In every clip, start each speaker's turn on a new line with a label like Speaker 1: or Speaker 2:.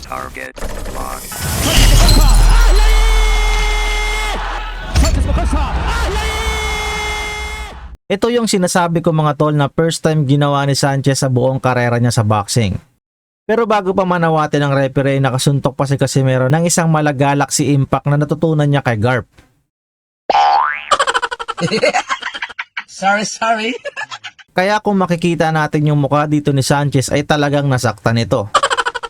Speaker 1: Target locked.
Speaker 2: Ito yung sinasabi ko mga tol na first time ginawa ni Sanchez sa buong karera niya sa boxing. Pero bago pa manawati ng referee, nakasuntok pa si Casimero ng isang malagalak si impact na natutunan niya kay Garp.
Speaker 3: Sorry.
Speaker 2: Kaya kung makikita natin yung mukha dito ni Sanchez ay talagang nasaktan ito.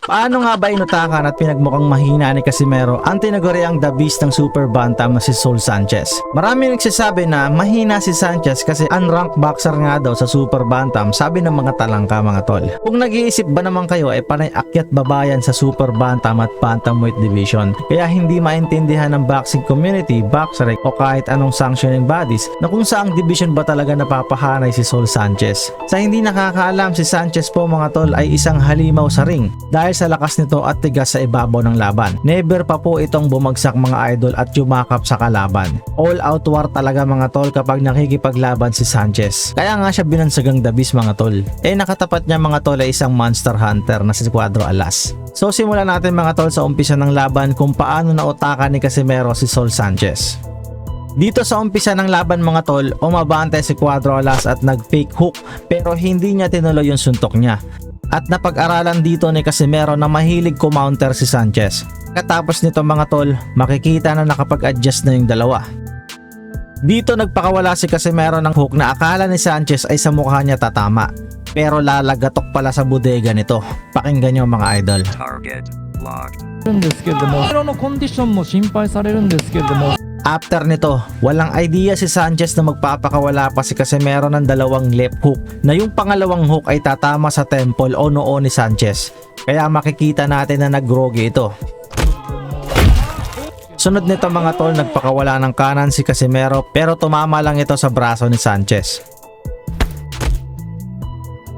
Speaker 2: Paano nga ba inutakan at pinagmukhang mahina ni Casimero ang tinaguriang the beast ng super bantam na si Saul Sanchez? Marami nagsasabi na mahina si Sanchez kasi unranked boxer nga daw sa super bantam, sabi ng mga talangka mga tol. Kung nag-iisip ba naman kayo ay panay akyat babayan sa super bantam at bantamweight division, kaya hindi maintindihan ng boxing community, boxer o kahit anong sanctioning bodies na kung saang division ba talaga napapahanay si Saul Sanchez. Sa hindi nakakaalam, si Sanchez po mga tol ay isang halimaw sa ring dahil sa lakas nito at tigas sa ibabaw ng laban. Never pa po itong bumagsak mga idol at yumakap sa kalaban. All out war talaga mga tol kapag nakikipaglaban si Sanchez. Kaya nga siya binansagang the beast mga tol. Nakatapat niya mga tol ay isang monster hunter na si Cuadro Alas. So simulan natin mga tol sa umpisa ng laban kung paano nautakan ni Casimero si Saul Sanchez. Dito sa umpisa ng laban mga tol, umabante si Cuadro Alas at nag-fake hook pero hindi niya tinuloy yung suntok niya. At napag-aralan dito ni Casimero na mahilig kumounter si Sanchez. Katapos nito mga tol, makikita na nakapag-adjust na yung dalawa. Dito nagpakawala si Casimero ng hook na akala ni Sanchez ay sa mukha niya tatama. Pero lalagatok pala sa bodega nito. Pakinggan nyo mga idol.
Speaker 1: Target locked.
Speaker 4: るんですけれども、のコンディションも心配されるんですけれども、
Speaker 2: After nito, walang idea si Sanchez na magpapakawala pa si Casimero ng dalawang left hook na yung pangalawang hook ay tatama sa temple o noo ni Sanchez. Kaya makikita natin na nag-groggy ito. Sunod nito mga tol, nagpakawala ng kanan si Casimero pero tumama lang ito sa braso ni Sanchez.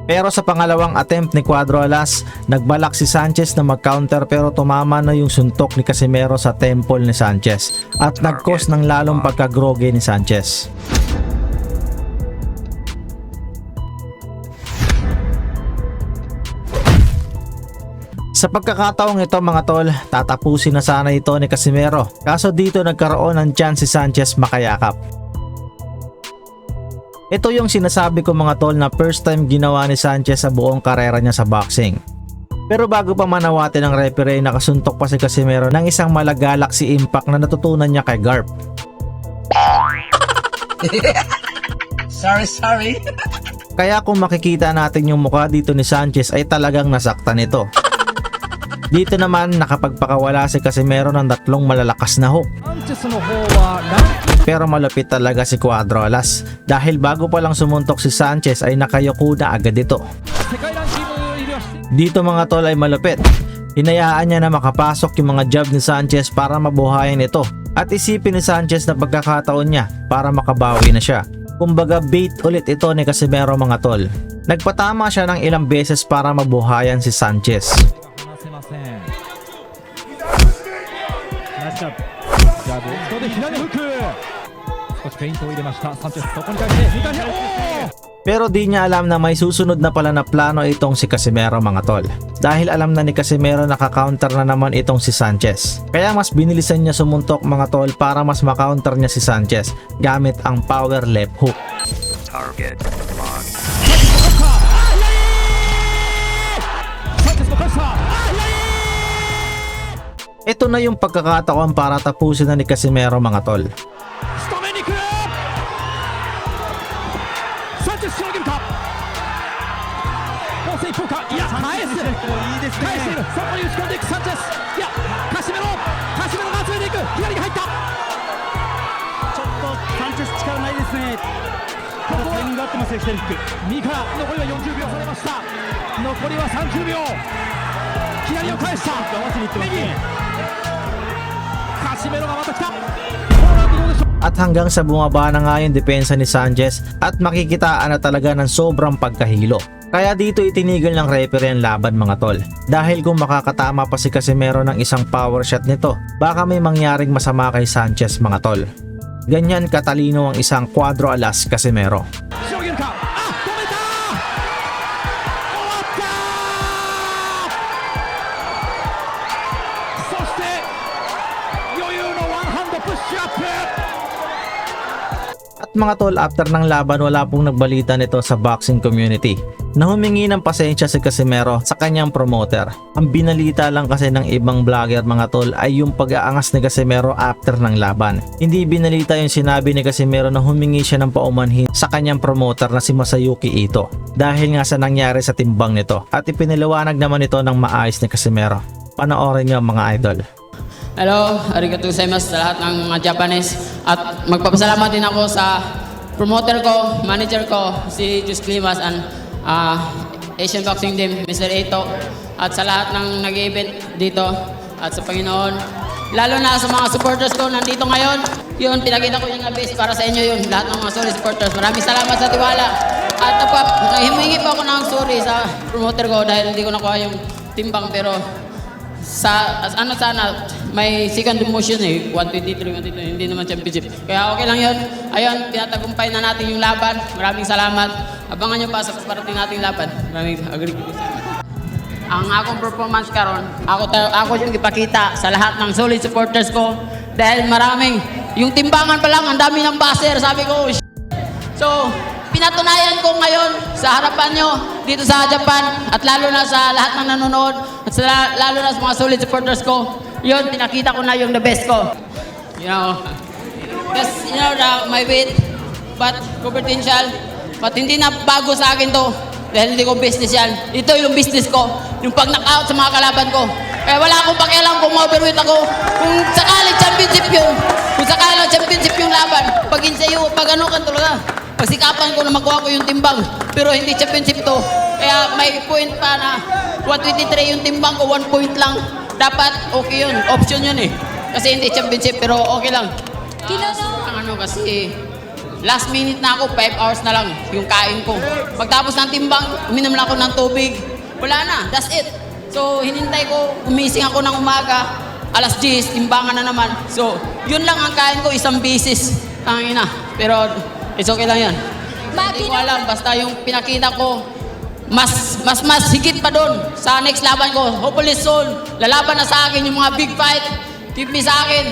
Speaker 2: Pero sa pangalawang attempt ni Cuadro Alas, nagbalak si Sanchez na mag-counter pero tumama na yung suntok ni Casimero sa temple ni Sanchez at nag-cause ng lalong pagka-groggy ni Sanchez. Sa pagkakataong ito mga tol, tatapusin na sana ito ni Casimero, kaso dito nagkaroon ng chance si Sanchez makayakap. Ito yung sinasabi ko mga tol na first time ginawa ni Sanchez sa buong karera niya sa boxing. Pero bago pa manawati ng referee, nakasuntok pa si Casimero ng isang malagalak si impact na natutunan niya kay Garp.
Speaker 3: Sorry.
Speaker 2: Kaya kung makikita natin yung mukha dito ni Sanchez ay talagang nasaktan ito. Dito naman nakapagpakawala si Casimero ng tatlong malalakas na hook.
Speaker 4: サンチェスの方はラン
Speaker 2: Pero malapit talaga si Cuadro Alas dahil bago pa lang sumuntok si Sanchez ay nakayuko na agad ito.
Speaker 4: 世界ランキング入りはして
Speaker 2: Dito mga tol ay malapit. Hinayaan niya na makapasok yung mga jab ni Sanchez para mabuhayin ito at isipin ni Sanchez na pagkakataon niya para makabawi na siya. Kumbaga bait ulit ito ni Casimero mga tol. Nagpatama siya ng ilang beses para mabuhayan si Sanchez.
Speaker 4: 離せません。ナイスジャブ。ジャブ。そこで左フック。少しフェイントを入れました。サンチェスそこに対して2回目。
Speaker 2: Pero di niya alam na may susunod na pala na plano itong si Casimero mga tol. Dahil alam na ni Casimero naka-counter na naman itong si Sanchez. Kaya mas binilisan niya sumuntok mga tol para mas ma-counter niya si Sanchez gamit ang power left hook.
Speaker 1: Target locked.
Speaker 4: サンチェスの返した。
Speaker 2: Ito na yung pagkakataon para tapusin na ni Casimero mga tol.
Speaker 4: 仕留めに来る。サンチェスしのげるか。攻勢一方か。いや返す。いいですね。返している。そこに打ち込んでいくサンチェス。いやカシメロが集めていく。左が入った。ちょっとサンチェス力ないですね。ここはタイミング合ってますよ。左フック。右から残りは40秒されました。残りは30秒。左を返した。合わせにいってますね。 カシメロがまた来た。
Speaker 2: At hanggang sa bumaba na nga yung depensa ni Sanchez at makikitaan na talaga ng sobrang pagkahilo. Kaya dito itinigil ng referee ang laban mga tol. Dahil kung makakatama pa si Casimero ng isang power shot nito, baka may mangyaring masama kay Sanchez mga tol. Ganyan katalino ang isang Cuadro Alas Casimero.
Speaker 4: しのげるか。あ、止めた。終わった。
Speaker 2: At mga tol, after ng laban wala pong nagbalita nito sa boxing community na humingi ng pasensya si Casimero sa kanyang promoter. Ang binalita lang kasi ng ibang vlogger mga tol ay yung pag-aangas ni Casimero after ng laban. Hindi binalita yung sinabi ni Casimero na humingi siya ng paumanhin sa kanyang promoter na si Masayuki Ito dahil nga sa nangyari sa timbang nito, at ipinaliwanag naman ito ng maayos ni Casimero. Panoorin niyo mga idol.
Speaker 3: Hello, arigatou gozaimasu sa lahat ng mga Japanese. At magpapasalamat din ako sa promoter ko, manager ko, si Jus Climas and Asian Boxing Team, Mr. Ito. At sa lahat ng nag-event dito at sa Panginoon. Lalo na sa mga supporters ko nandito ngayon. Yun, pinakita ko yung best para sa inyo yun. Lahat ng mga solid supporters. Maraming salamat sa tiwala. At himingi pa ako ng sorry sa promoter ko dahil hindi ko nakuha yung timbang, pero sana may second demotion 123, hindi naman championship. Kaya okay lang yun. Ayun, pinatagumpay na natin yung laban. Maraming salamat. Abangan nyo pa sa parating nating laban. Maraming agree. Ang akong performance karon, ako yung ipakita sa lahat ng solid supporters ko dahil maraming, yung timbangan pa lang, ang dami ng baser, sabi ko. So, pinatunayan ko ngayon sa harapan nyo dito sa Japan at lalo na sa lahat ng nanonood at lalo na sa mga solid supporters ko. Yun, pinakita ko na yung the best ko. My weight, but potential, but hindi na bago sa akin to dahil hindi ko business yan. Ito yung business ko, yung pag-knockout sa mga kalaban ko. Kaya wala akong pakialam kung overweight ako. Kung sakaling championship yun, kung sakaling championship yung laban, pag insayo, pag ano kan talaga. Pagsikapan ko na makuha ko yung timbang, pero hindi championship to. Kaya may point pa na 123 yung timbang ko, 1 point lang. Dapat okay yun, option yun Kasi hindi championship, pero okay lang. Kasi last minute na ako, 5 hours na lang yung kain ko. Pagtapos ng timbang, uminom lang ako ng tubig. Wala na, that's it. So hinintay ko, umising ako ng umaga, alas 10, timbangan na naman. So yun lang ang kain ko, isang bisis. Tangina, pero it's okay lang yan. Hindi ko alam, basta yung pinakita ko, mas higit pa doon sa next laban ko. Hopefully soon, lalaban na sa akin yung mga big fight. Keep me sa akin.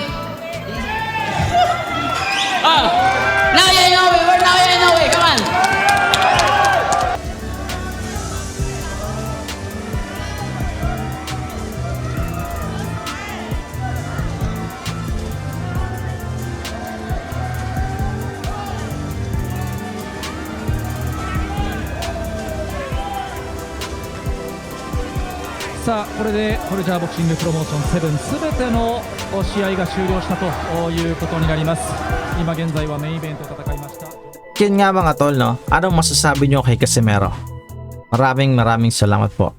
Speaker 3: Now you know it, now you know it, come on.
Speaker 5: さあこれでトレジャーボクシングプロモーション7すべての試合が終了したということになります。今現在はメインイベントを戦いました。
Speaker 2: Yun nga mga tol, no? Anong masasabi nyo kay Casimero? Maraming salamat po.